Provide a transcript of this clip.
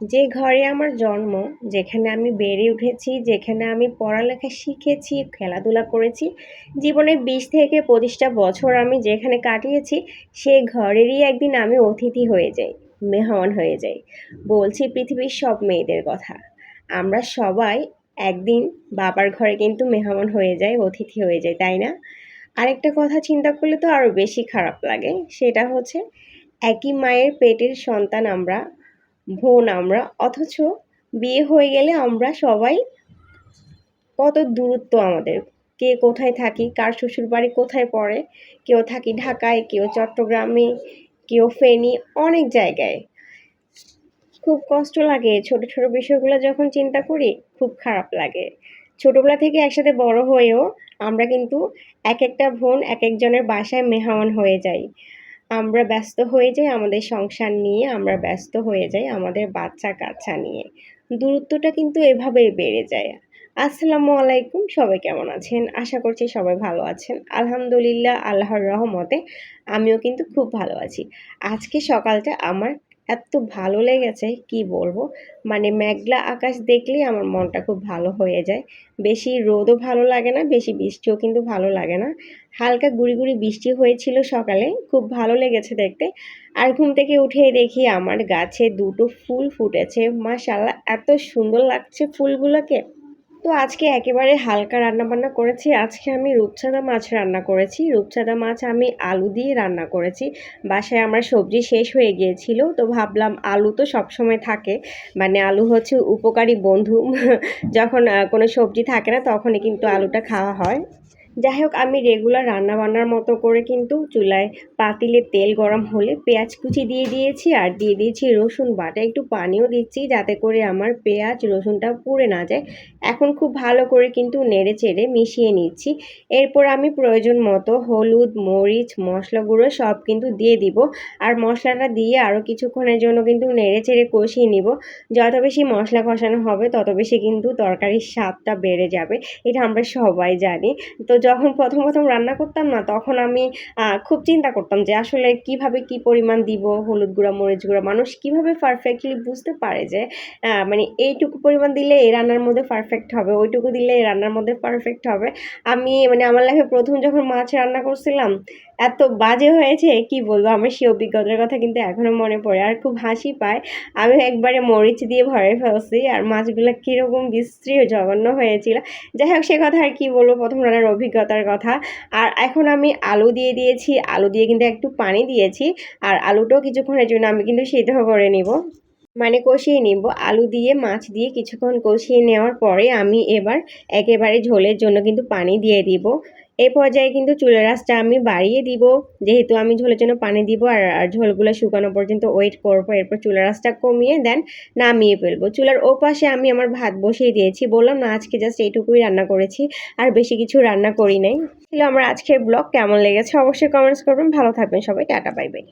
যে ঘরে আমার জন্ম, যেখানে আমি বেড়ে উঠেছি, যেখানে আমি পড়ালেখা শিখেছি, খেলাধুলা করেছি, জীবনের ২০ থেকে ২৫টা বছর আমি যেখানে কাটিয়েছি, সেই ঘরেরই একদিন আমি অতিথি হয়ে যাই, মেহমান হয়ে যাই। বলছি পৃথিবীর সব মেয়েদের কথা। আমরা সবাই একদিন বাবার ঘরে কিন্তু মেহমান হয়ে যাই, অতিথি হয়ে যাই, তাই না? আরেকটা কথা চিন্তা করলে তো আরো বেশি খারাপ লাগে। সেটা হচ্ছে একই মায়ের পেটের সন্তান আমরা, বোন আমরা, অথচ বিয়ে হয়ে গেলে আমরা সবাই কত দূরত্ব আমাদের। কে কোথায় থাকি, কার শ্বশুরবাড়ি কোথায় পড়ে, কেউ থাকি ঢাকায়, কেউ চট্টগ্রামে, কেউ ফেনী, অনেক জায়গায়। খুব কষ্ট লাগে ছোট ছোট বিষয়গুলো যখন চিন্তা করি, খুব খারাপ লাগে। ছোটবেলা থেকে একসাথে বড় হয়েও আমরা কিন্তু এক একটা বোন এক একজনের বাসায় মেহমান হয়ে যাই। আমরা ব্যস্ত হয়ে যাই আমাদের সংসার নিয়ে, আমরা ব্যস্ত হয়ে যাই আমাদের বাচ্চা-কাচ্চা নিয়ে। দূরত্বটা কিন্তু এভাবেই বেড়ে যায়। আসসালামু আলাইকুম, সবাই কেমন আছেন? আশা করছি সবাই ভালো আছেন। আলহামদুলিল্লাহ, আল্লাহর রহমতে আমিও কিন্তু খুব ভালো আছি। আজকে সকালটা আমার এত ভালো লেগেছে কি বলবো। মানে মেঘলা আকাশ দেখলেই আমার মনটা খুব ভালো হয়ে যায়। বেশি রোদও ভালো লাগে না, বেশি বৃষ্টিও কিন্তু ভালো লাগে না। হালকা গুঁড়ি গুঁড়ি বৃষ্টি হয়েছিল সকালে, খুব ভালো লেগেছে দেখতে। আর ঘুম থেকে উঠেই দেখি আমার গাছে ২টো ফুল ফুটেছে। মাশাআল্লাহ, এত সুন্দর লাগছে ফুলগুলোকে। তো আজকে একেবারে হালকা রান্নাবান্না করেছি। আজকে আমি রূপচাঁদা মাছ রান্না করেছি। রূপচাঁদা মাছ আমি আলু দিয়ে রান্না করেছি। বাসায় আমার সবজি শেষ হয়ে গিয়েছিল, তো ভাবলাম আলু তো সবসময় থাকে, মানে আলু হচ্ছে উপকারী বন্ধু। যখন কোনো সবজি থাকে না তখনই কিন্তু আলুটা খাওয়া হয়। যাই হোক, আমি রেগুলার রান্নাবান্নার মতো করে কিন্তু চুলায় পাতিলে তেল গরম হলে পেঁয়াজ কুচি দিয়ে দিয়েছি, আর দিয়ে দিয়েছি রসুন বাটা। একটু পানিও দিচ্ছি যাতে করে আমার পেঁয়াজ রসুনটা পুড়ে না যায়। এখন খুব ভালো করে কিন্তু নেড়ে চেড়ে মিশিয়ে নিচ্ছি। এরপর আমি প্রয়োজন মতো হলুদ, মরিচ, মশলা গুঁড়ো সব কিন্তু দিয়ে দিব। আর মশলাটা দিয়ে আরও কিছুক্ষণের জন্য কিন্তু নেড়ে চেড়ে কষিয়ে নিব। যত বেশি মশলা কষানো হবে তত বেশি কিন্তু তরকারির স্বাদটা বেড়ে যাবে, এটা আমরা সবাই জানি। তো যখন প্রথম রান্না করতাম না, তখন আমি খুব চিন্তা করতাম যে আসলে কিভাবে কি পরিমাণ দিব হলুদ গুঁড়া, মরিচ গুঁড়া। মানুষ কিভাবে পারফেক্টলি বুঝতে পারে যে মানে এইটুকু পরিমাণ দিলে এই রান্নার মধ্যে পারফেক্ট হবে, ওইটুকু দিলে এই রান্নার মধ্যে পারফেক্ট হবে। আমি মানে আমার লাইফে প্রথম যখন মাছ রান্না করছিলাম, এত বাজে হয়েছে কি বলবো। আমার সেই অভিজ্ঞতার কথা কিন্তু এখনো মনে পড়ে আর খুব হাসি পায়। আমি একবারে মরিচ দিয়ে ভরে ফেলছি, আর মাছগুলো কীরকম বিশ্রী ও জঘন্য হয়েছিল। যাই হোক, সে কথা আর কি বলবো, প্রথম রান্নার অভিজ্ঞতার কথা। আর এখন আমি আলু দিয়ে দিয়েছি, আলু দিয়ে কিন্তু একটু পানি দিয়েছি। আর আলুটাও কিছুক্ষণের জন্য আমি কিন্তু সিদ্ধ করে নিব, মানে কষিয়ে নিব। আলু দিয়ে মাছ দিয়ে কিছুক্ষণ কষিয়ে নেওয়ার পরে আমি এবার একেবারে ঝোলের জন্য কিন্তু পানি দিয়ে দিব। এই পর্যায়ে কিন্তু চুলার আঁচটা আমি বাড়িয়ে দিব, যেহেতু আমি ঝোলের জন্য পানি দিব। আর ঝোলগুলো শুকানো পর্যন্ত ওয়েট করবো। এরপর চুলার আঁচটা কমিয়ে দেন নামিয়ে ফেলবো। চুলার ওপাশে আমি আমার ভাত বসিয়ে দিয়েছি। বললাম না, আজকে জাস্ট এইটুকুই রান্না করেছি, আর বেশি কিছু রান্না করি নাই। ছিল আমার আজকের ব্লগ। কেমন লেগেছে অবশ্যই কমেন্টস করবেন। ভালো থাকবেন সবাই, টাটা, বাই বাই।